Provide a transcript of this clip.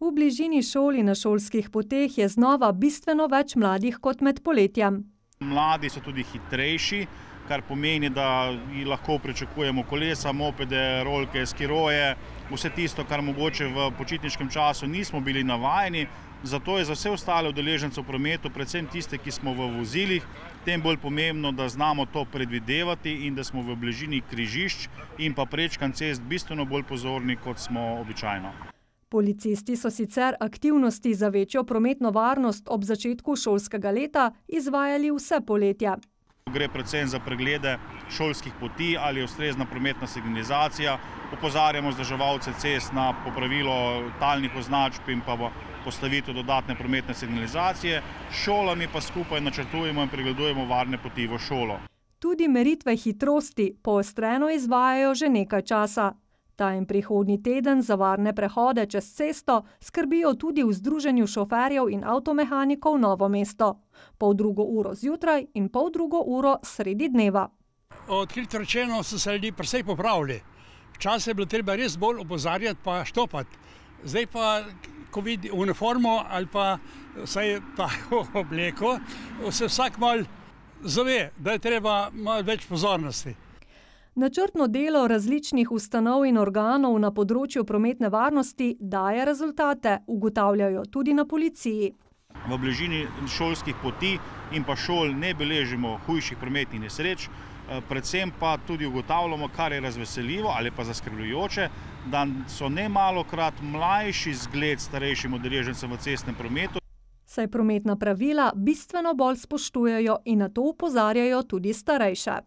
V bližini šol in na šolskih poteh je znova bistveno več mladih kot med poletjem. Mladi so tudi hitrejši, kar pomeni, da lahko pričakujemo kolesa, mopede, rolke, skiroje, vse tisto, kar mogoče v počitniškem času nismo bili navajeni. Zato je za vse ostale udeležence v prometu, predvsem tiste, ki smo v vozilih, tem bolj pomembno, da znamo to predvidevati in da smo v bližini križišč in pa prečkanj cest bistveno bolj pozorni, kot smo običajno. Policisti so sicer aktivnosti za večjo prometno varnost ob začetku šolskega leta izvajali vse poletje. Gre predvsem za preglede šolskih poti ali ustrezna prometna signalizacija. Opozarjamo vzdrževalce cest na popravilo talnih označb in pa postavitev dodatne prometne signalizacije. S šolami pa skupaj načrtujemo in pregledujemo varne poti v šolo. Tudi meritve hitrosti poostreno izvajajo že nekaj časa. Ta in prihodnji teden za varne prehode čez cesto skrbijo tudi v Združenju šoferjev in avtomehanikov Novo mesto. 1,5 uro zjutraj in 1,5 uro sredi dneva. Odkrito rečeno so se ljudje precej popravili. Včasih je bilo treba res bolj opozarjati pa štopati. Zdaj pa, ko vidi uniformo ali pa vsaj tako obleko, se vsak malo zave, da je treba malo več pozornosti. Načrtno delo različnih ustanov in organov na področju prometne varnosti daje rezultate, ugotavljajo tudi na policiji. V bližini šolskih poti in pa šol ne beležimo hujših prometnih nesreč, predvsem pa tudi ugotavljamo, kar je razveseljivo ali pa zaskrbljujoče, da so nemalokrat mlajši zgled starejšim udeležencem v cestnem prometu. Saj prometna pravila bistveno bolj spoštujejo in na to opozarjajo tudi starejše.